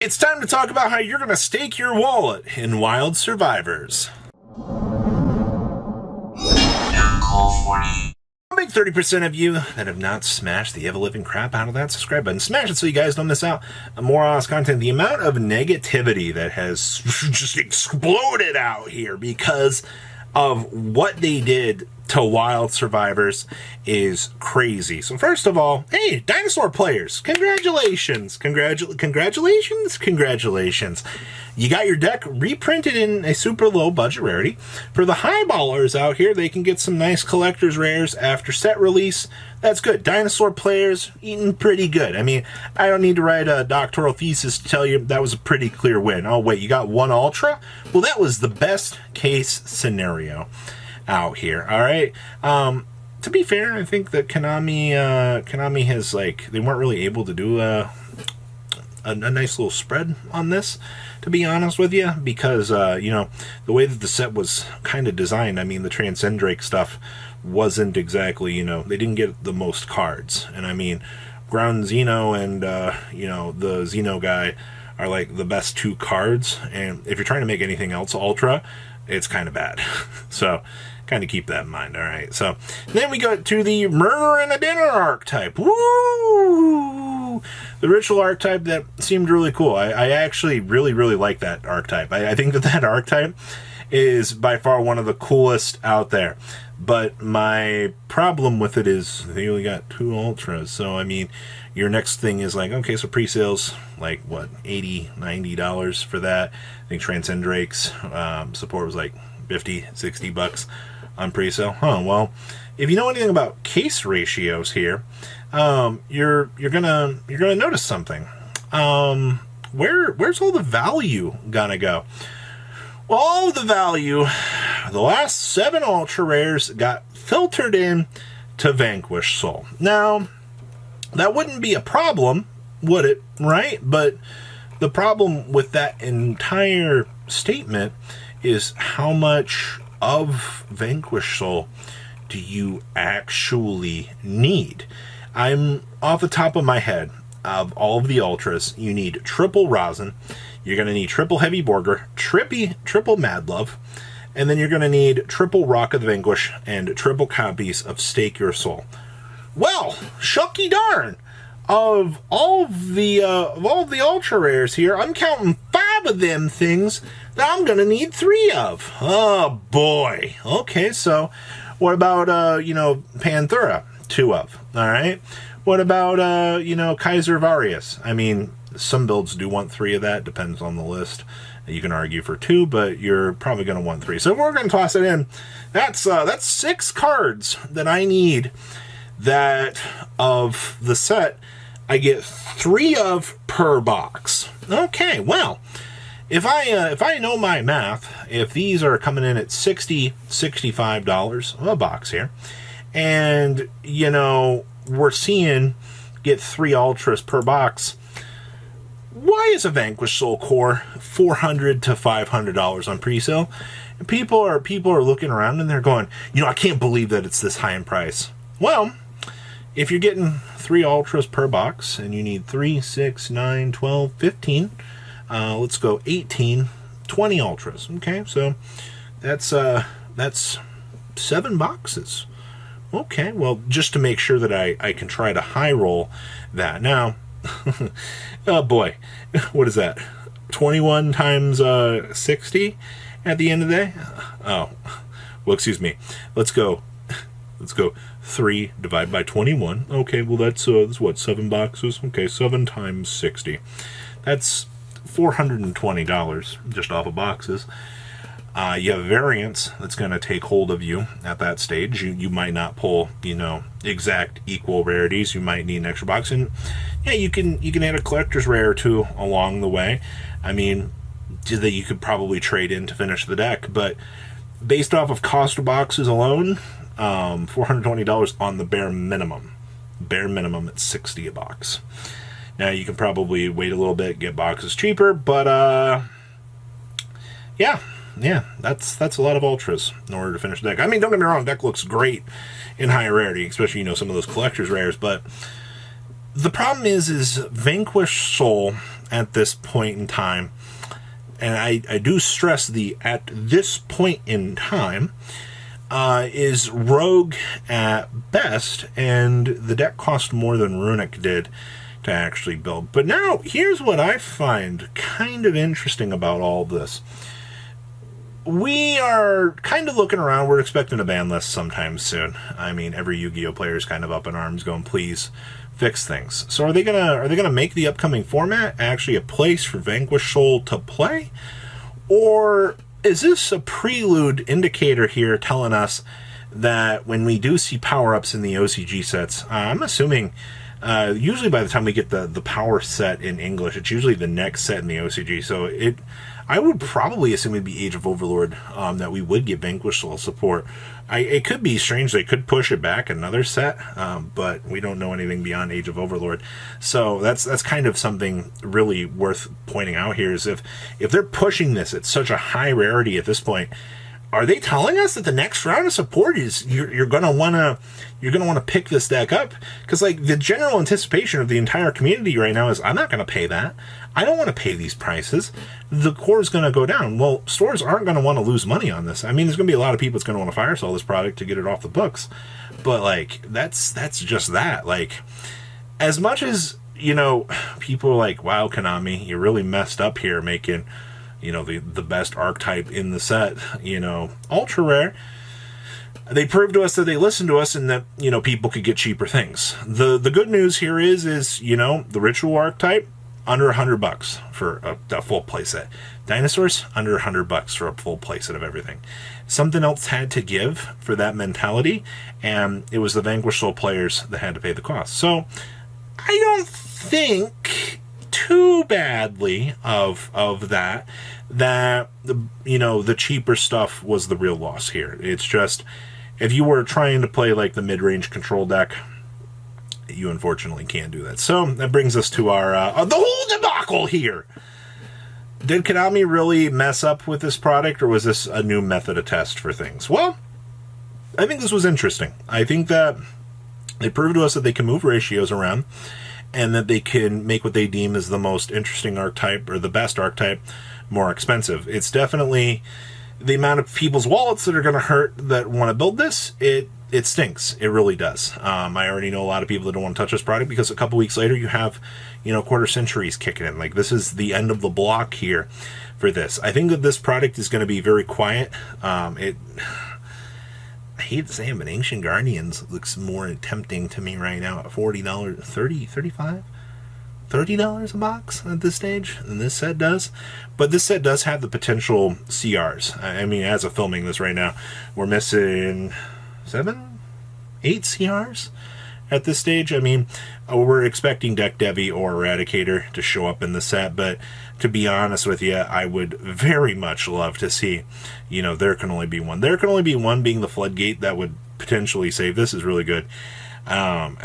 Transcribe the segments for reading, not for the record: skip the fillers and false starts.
It's time to talk about how you're going to stake your wallet in Wild Survivors. A big 30% of you that have not smashed the ever-living crap out of that subscribe button. Smash it so you guys don't miss out on more honest content. The amount of negativity that has just exploded out here because of what they did to Wild Survivors is crazy. So first of all, hey, Dinosaur players, congratulations. Congratulations. You got your deck reprinted in a super low budget rarity. For the highballers out here, they can get some nice collector's rares after set release. That's good. Dinosaur players, eating pretty good. I mean, I don't need to write a doctoral thesis to tell you that was a pretty clear win. Oh, wait, you got one Ultra? Well, that was the best case scenario out here. All right. To be fair, I think that Konami has, like, they weren't really able to do a nice little spread on this, to be honest with you, because you know, the way that the set was kind of designed, I mean, the Transcendrake stuff wasn't exactly, you know, they didn't get the most cards. And I mean, Ground Xeno and you know, the Xeno guy are like the best two cards, and if you're trying to make anything else Ultra, it's kind of bad. So kind of keep that in mind. All right, so then we go to the Murmur and a Dinner archetype. Woo! The ritual archetype that seemed really cool. I actually really like that archetype. I think that archetype is by far one of the coolest out there. But my problem with it is they only got two Ultras. So, I mean, your next thing is like, okay, so pre-sales, like, what, $80, $90 for that. I think Transcendrake's support was like 50, 60 bucks on pre-sale. Huh, well, if you know anything about case ratios here, you're gonna notice something. Where's all the value gonna go? Well, all of the value, the last 7 Ultra Rares got filtered in to Vanquish Soul. Now, that wouldn't be a problem, would it? Right? But the problem with that entire statement is how much of Vanquish Soul do you actually need? I'm off the top of my head, of all of the Ultras, you need triple Rosin, you're going to need triple Heavy Borger, triple Mad Love, and then you're going to need triple Rock of the Vanquish and triple copies of Stake Your Soul. Well, shucky darn! Of all of the Ultra Rares here, I'm counting 5 of them things that I'm going to need 3 of. Oh, boy. Okay, so what about, you know, Panthera? 2 of. All right. What about, you know, Kaiser Varius? I mean, some builds do want 3 of that. Depends on the list. You can argue for 2, but you're probably going to want 3. So we're going to toss it in. That's 6 cards that I need that of the set I get 3 of per box. Okay, well, if I know my math, if these are coming in at $60, $65 a box here, and, you know, we're seeing get 3 Ultras per box, why is a Vanquish Soul Core $400 to $500 on pre-sale? And people are looking around and they're going, you know, I can't believe that it's this high in price. Well, if you're getting 3 Ultras per box and you need 3, 6, 9, 12, 15, let's go 18, 20 Ultras. Okay, so that's 7 boxes. Okay, well, just to make sure that I can try to high roll that. Now, oh boy, what is that? 21 times 60 at the end of the day? Oh, well, excuse me. Let's go 3 divided by 21. Okay, well, that's what, 7 boxes? Okay, 7 times 60. That's $420 just off of boxes. You have variants that's going to take hold of you at that stage. You might not pull, you know, exact equal rarities. You might need an extra box, and yeah, you can add a collector's rare or 2 along the way. I mean, that you could probably trade in to finish the deck, but based off of cost of boxes alone, $420 on the bare minimum. Bare minimum at $60 a box. Now you can probably wait a little bit, get boxes cheaper, but yeah, that's a lot of Ultras in order to finish the deck. I mean, don't get me wrong, deck looks great in higher rarity, especially, you know, some of those collector's rares, but the problem is Vanquish Soul at this point in time, and I do stress the at this point in time, is rogue at best, and the deck cost more than Runic did to actually build. But now, here's what I find kind of interesting about all this. We are kind of looking around. We're expecting a ban list sometime soon. I mean, every Yu-Gi-Oh player is kind of up in arms going, please fix things. So are they gonna make the upcoming format actually a place for Vanquish Soul to play? Or is this a prelude indicator here telling us that when we do see power-ups in the OCG sets, I'm assuming usually by the time we get the power set in English, it's usually the next set in the OCG. So I would probably assume it'd be Age of Overlord, that we would get Vanquish Soul support. It could be strange. They could push it back another set, but we don't know anything beyond Age of Overlord. So that's kind of something really worth pointing out here, is if they're pushing this at such a high rarity at this point, are they telling us that the next round of support is you're gonna wanna pick this deck up? Because like the general anticipation of the entire community right now is, I'm not gonna pay that. I don't want to pay these prices. The core is going to go down. Well, stores aren't going to want to lose money on this. I mean, there's going to be a lot of people that's going to want to fire sell this product to get it off the books. But like that's just that. Like, as much as, you know, people are like, wow, Konami, you really messed up here making, you know, the best archetype in the set, you know, ultra rare. They proved to us that they listened to us and that, you know, people could get cheaper things. The good news here is, you know, the ritual archetype, under $100 for a full playset. Dinosaurs, under $100 for a full playset of everything. Something else had to give for that mentality, and it was the Vanquish Soul players that had to pay the cost. So I don't think too badly of that you know, the cheaper stuff was the real loss here. It's just, if you were trying to play like the mid-range control deck, you unfortunately can't do that. So that brings us to our the whole debacle here. Did Konami really mess up with this product, or was this a new method of test for things? Well, I think this was interesting. I think that they proved to us that they can move ratios around, and that they can make what they deem as the most interesting archetype, or the best archetype, more expensive. It's definitely the amount of people's wallets that are going to hurt that want to build this. It stinks. It really does. I already know a lot of people that don't want to touch this product, because a couple weeks later you have, you know, quarter centuries kicking in. Like, this is the end of the block here for this. I think that this product is going to be very quiet. I hate to say it, but Ancient Guardians looks more tempting to me right now at $40, $30 a box at this stage than this set does. But this set does have the potential CRs. I mean, as of filming this right now, we're missing 8 CRs at this stage. I mean, we're expecting Deck Devi or Eradicator to show up in the set, but to be honest with you, I would very much love to see, you know, there can only be one. There can only be one being the Floodgate that would potentially save this is really good. Man,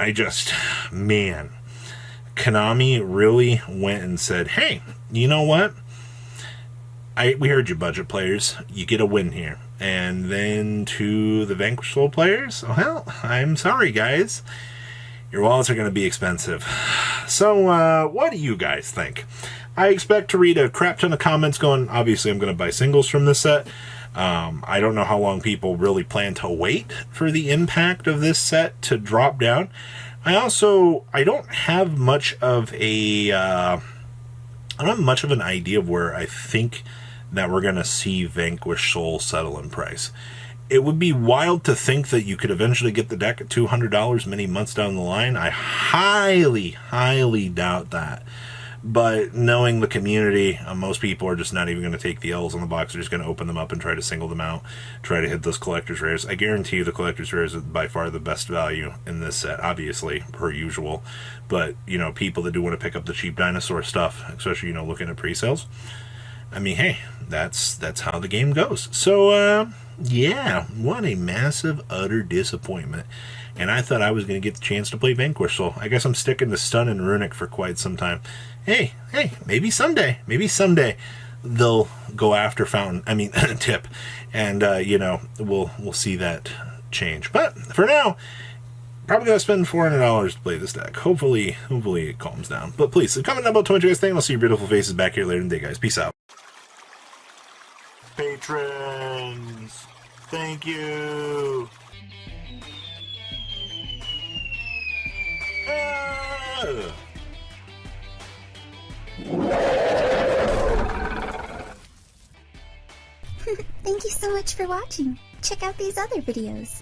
Konami really went and said, hey, you know what? We heard you, budget players. You get a win here. And then to the Vanquish Soul players, well, I'm sorry, guys. Your wallets are going to be expensive. So, what do you guys think? I expect to read a crap ton of comments going, obviously I'm going to buy singles from this set. I don't know how long people really plan to wait for the impact of this set to drop down. I don't have much of an idea of where I think that we're going to see Vanquish Soul settle in price. It would be wild to think that you could eventually get the deck at $200 many months down the line. I highly, highly doubt that. But knowing the community, most people are just not even going to take the L's on the box. They're just going to open them up and try to single them out, try to hit those collector's rares. I guarantee you the collector's rares are by far the best value in this set, obviously, per usual. But, you know, people that do want to pick up the cheap dinosaur stuff, especially, you know, looking at pre-sales, I mean, hey, that's how the game goes. So, yeah, what a massive, utter disappointment. And I thought I was going to get the chance to play Vanquish Soul. I guess I'm sticking to Stun and Runic for quite some time. Hey, maybe someday they'll go after Tip, and you know, we'll see that change. But for now, Probably gonna spend $400 to play this deck. Hopefully it calms down. But please, comment down below what you guys think. I'll see your beautiful faces back here later in the day, guys. Peace out. Patrons, thank you. Thank you so much for watching. Check out these other videos.